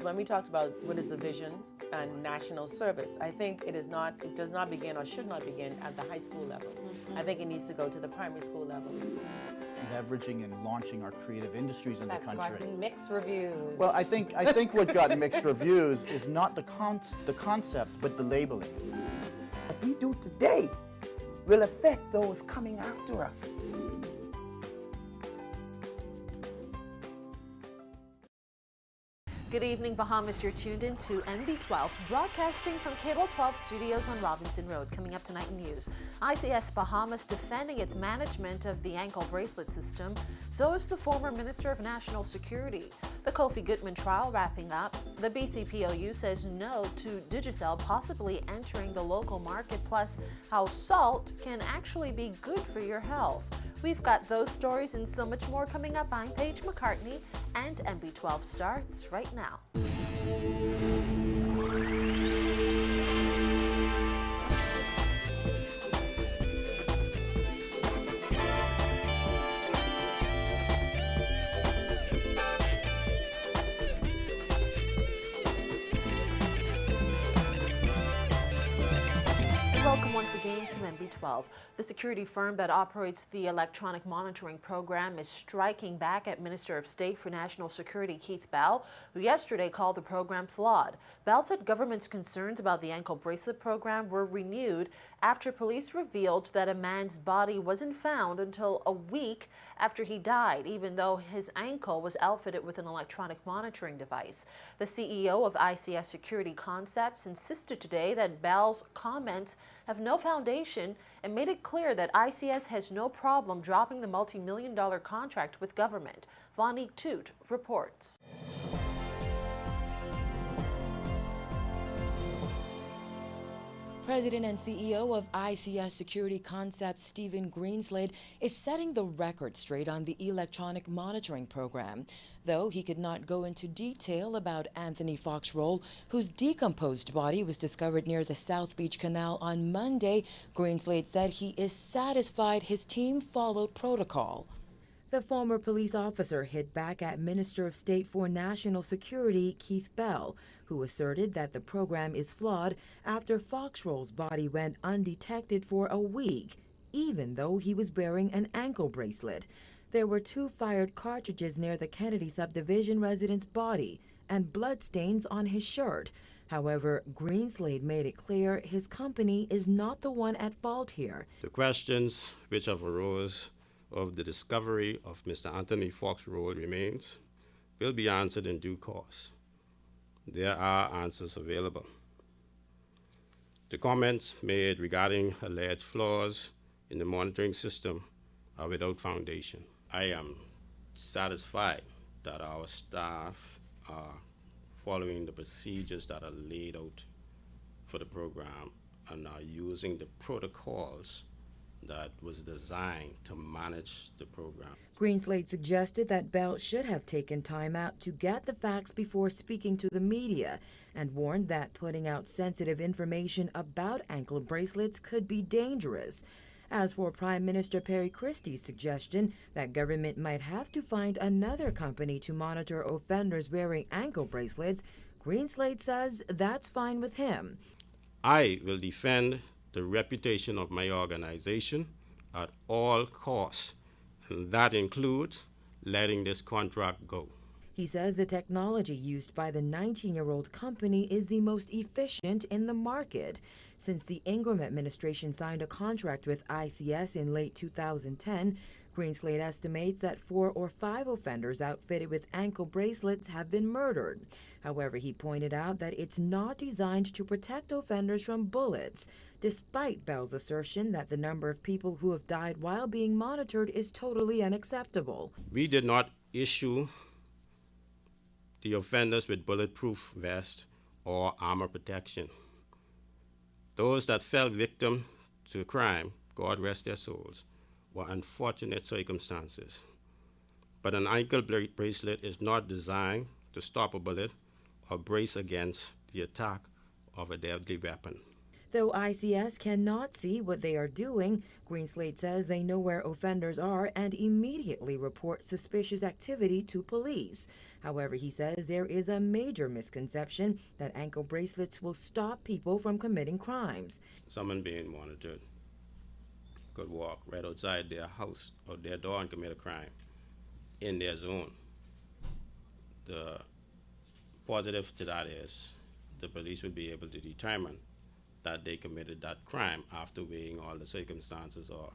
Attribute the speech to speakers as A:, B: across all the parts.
A: when we talked about what is the vision and national service, I think it does not begin or should not begin at the high school level. I think it needs to go to the primary school level.
B: Leveraging and launching our creative industries in the country.
C: That's gotten mixed reviews.
B: Well, I think what got mixed reviews is not the concept, but the labeling.
D: What we do today will affect those coming after us.
E: Good evening, Bahamas. You're tuned in to MB12, broadcasting from Cable 12 Studios on Robinson Road. Coming up tonight in news, ICS Bahamas defending its management of the ankle bracelet system. So is the former Minister of National Security. The Kofi Goodman trial wrapping up. The BCPOU says no to Digicel possibly entering the local market, plus how salt can actually be good for your health. We've got those stories and so much more coming up. I'm Paige McCartney, and MB12 starts right now. Welcome once again to MB12. The security firm that operates the electronic monitoring program is striking back at Minister of State for National Security Keith Bell, who yesterday called the program flawed. Bell said government's concerns about the ankle bracelet program were renewed after police revealed that a man's body wasn't found until a week after he died, even though his ankle was outfitted with an electronic monitoring device. The CEO of ICS Security Concepts insisted today that Bell's comments have no foundation and made it clear that ICS has no problem dropping the multi-million-dollar contract with government. Vonique Toot reports.
F: President and CEO of ICS Security Concepts, Stephen Greenslade, is setting the record straight on the electronic monitoring program. Though he could not go into detail about Anthony Foxroll, whose decomposed body was discovered near the South Beach Canal on Monday, Greenslade said he is satisfied his team followed protocol. The former police officer hit back at Minister of State for National Security Keith Bell, who asserted that the program is flawed after Foxroll's body went undetected for a week, even though he was wearing an ankle bracelet. There were 2 fired cartridges near the Kennedy subdivision resident's body and bloodstains on his shirt. However, Greenslade made it clear his company is not the one at fault here.
G: The questions which have arose of the discovery of Mr. Anthony Foxroll remains will be answered in due course. There are answers available. The comments made regarding alleged flaws in the monitoring system are without foundation. I am satisfied that our staff are following the procedures that are laid out for the program and are using the protocols that was designed to manage the program.
F: Greenslade suggested that Bell should have taken time out to get the facts before speaking to the media and warned that putting out sensitive information about ankle bracelets could be dangerous. As for Prime Minister Perry Christie's suggestion that government might have to find another company to monitor offenders wearing ankle bracelets, Greenslade says that's fine with him.
G: I will defend the reputation of my organization at all costs, and that includes letting this contract go.
F: He says the technology used by the 19-year-old company is the most efficient in the market. Since the Ingram administration signed a contract with ICS in late 2010, Greenslade estimates that 4 or 5 offenders outfitted with ankle bracelets have been murdered. However, he pointed out that it's not designed to protect offenders from bullets, despite Bell's assertion that the number of people who have died while being monitored is totally unacceptable.
G: We did not issue the offenders with bulletproof vests or armor protection. Those that fell victim to crime, God rest their souls, were unfortunate circumstances. But an ankle bracelet is not designed to stop a bullet or brace against the attack of a deadly weapon.
F: Though ICS cannot see what they are doing, Greenslade says they know where offenders are and immediately report suspicious activity to police. However, he says there is a major misconception that ankle bracelets will stop people from committing crimes.
G: Someone being monitored could walk right outside their house or their door and commit a crime in their zone. The positive to that is the police will be able to determine that they committed that crime after weighing all the circumstances or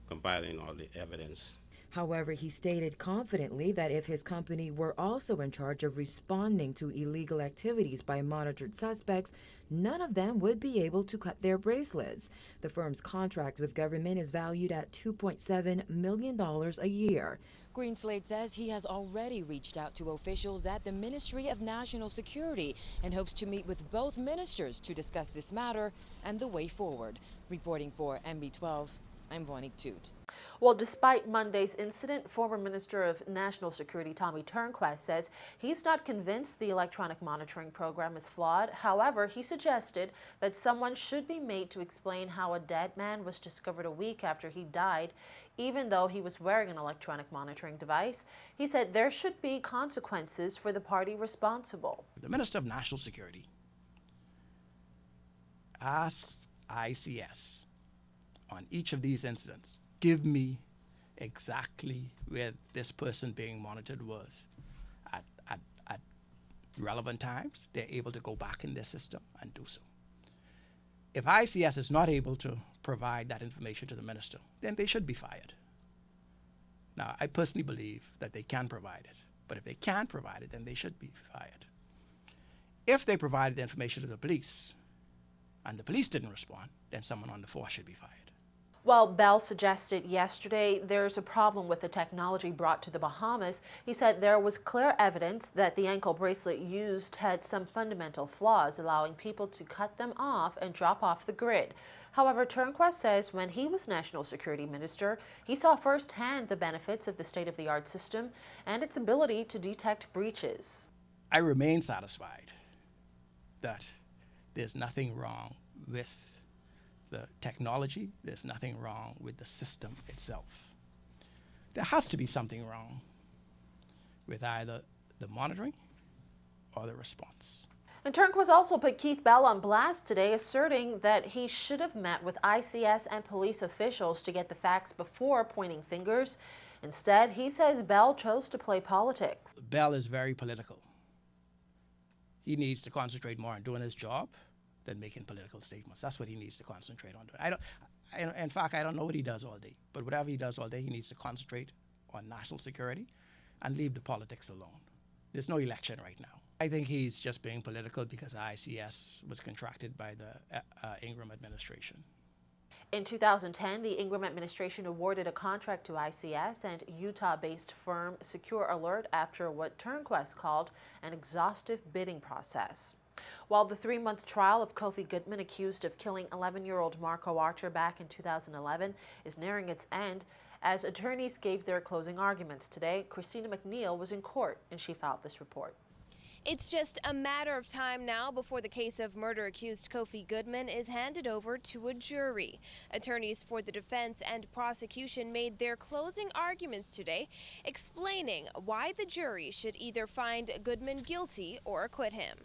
G: compiling all the evidence.
F: However, he stated confidently that if his company were also in charge of responding to illegal activities by monitored suspects, none of them would be able to cut their bracelets. The firm's contract with government is valued at $2.7 million a year. Greenslade says he has already reached out to officials at the Ministry of National Security and hopes to meet with both ministers to discuss this matter and the way forward. Reporting for MB12, I'm Vonique Toot.
E: Well, despite Monday's incident, former Minister of National Security Tommy Turnquest says he's not convinced the electronic monitoring program is flawed. However, he suggested that someone should be made to explain how a dead man was discovered a week after he died, even though he was wearing an electronic monitoring device. He said there should be consequences for the party responsible.
C: The Minister of National Security asks ICS on each of these incidents, give me exactly where this person being monitored was. At relevant times, they're able to go back in their system and do so. If ICS is not able to provide that information to the minister, then they should be fired. Now, I personally believe that they can provide it, but if they can't provide it, then they should be fired. If they provided the information to the police and the police didn't respond, then someone on the force should be fired.
E: While Bell suggested yesterday there's a problem with the technology brought to the Bahamas, he said there was clear evidence that the ankle bracelet used had some fundamental flaws, allowing people to cut them off and drop off the grid. However, Turnquest says when he was National Security Minister, he saw firsthand the benefits of the state-of-the-art system and its ability to detect breaches.
C: I remain satisfied that there's nothing wrong with the technology, there's nothing wrong with the system itself. There has to be something wrong with either the monitoring or the response.
E: And Turnquest also put Keith Bell on blast today, asserting that he should have met with ICS and police officials to get the facts before pointing fingers. Instead, he says Bell chose to play politics.
C: Bell is very political. He needs to concentrate more on doing his job than making political statements. That's what he needs to concentrate on doing. In fact, I don't know what he does all day, but whatever he does all day, he needs to concentrate on national security and leave the politics alone. There's no election right now. I think he's just being political because ICS was contracted by the Ingram administration.
E: In 2010, the Ingram administration awarded a contract to ICS and Utah-based firm Secure Alert after what Turnquest called an exhaustive bidding process. While the 3-month trial of Kofi Goodman, accused of killing 11-year-old Marco Archer back in 2011, is nearing its end, as attorneys gave their closing arguments today, Christina McNeil was in court and she filed this report.
H: It's just a matter of time now before the case of murder-accused Kofi Goodman is handed over to a jury. Attorneys for the defense and prosecution made their closing arguments today, explaining why the jury should either find Goodman guilty or acquit him.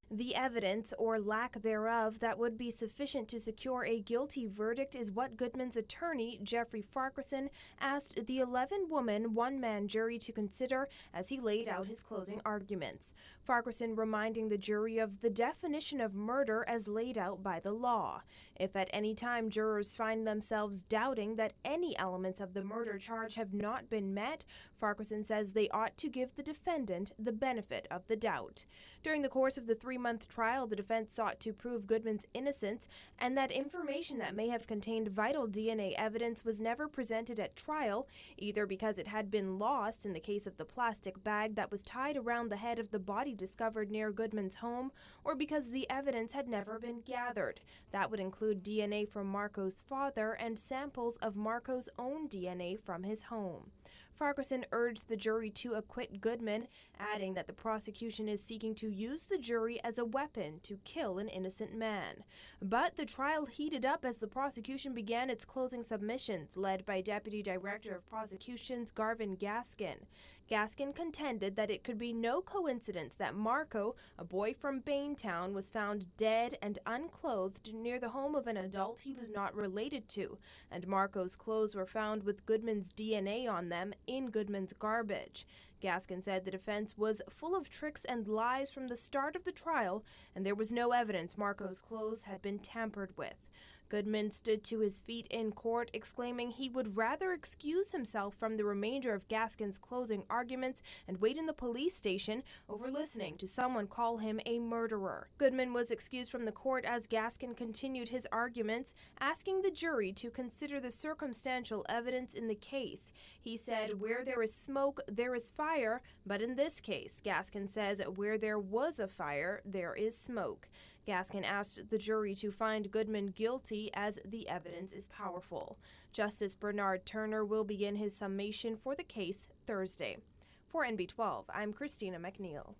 I: The evidence, or lack thereof, that would be sufficient to secure a guilty verdict is what Goodman's attorney, Jeffrey Farquharson, asked the 11-woman, one-man jury to consider as he laid out his closing arguments. Farquharson reminding the jury of the definition of murder as laid out by the law. If at any time jurors find themselves doubting that any elements of the murder charge have not been met, Farquharson says they ought to give the defendant the benefit of the doubt. During the course of the 3-month trial, the defense sought to prove Goodman's innocence and that information that may have contained vital DNA evidence was never presented at trial, either because it had been lost in the case of the plastic bag that was tied around the head of the body discovered near Goodman's home, or because the evidence had never been gathered. That would include DNA from Marco's father and samples of Marco's own DNA from his home. Farquharson urged the jury to acquit Goodman, adding that the prosecution is seeking to use the jury as a weapon to kill an innocent man. But the trial heated up as the prosecution began its closing submissions, led by Deputy Director of Prosecutions Garvin Gaskin. Gaskin contended that it could be no coincidence that Marco, a boy from Baintown, was found dead and unclothed near the home of an adult he was not related to, and Marco's clothes were found with Goodman's DNA on them in Goodman's garbage. Gaskin said the defense was full of tricks and lies from the start of the trial, and there was no evidence Marco's clothes had been tampered with. Goodman stood to his feet in court, exclaiming he would rather excuse himself from the remainder of Gaskin's closing arguments and wait in the police station over listening to someone call him a murderer. Goodman was excused from the court as Gaskin continued his arguments, asking the jury to consider the circumstantial evidence in the case. He said, "Where there is smoke, there is fire," but in this case, Gaskin says, "Where there was a fire, there is smoke." Gaskin asked the jury to find Goodman guilty as the evidence is powerful. Justice Bernard Turner will begin his summation for the case Thursday. For NB12, I'm Christina McNeil.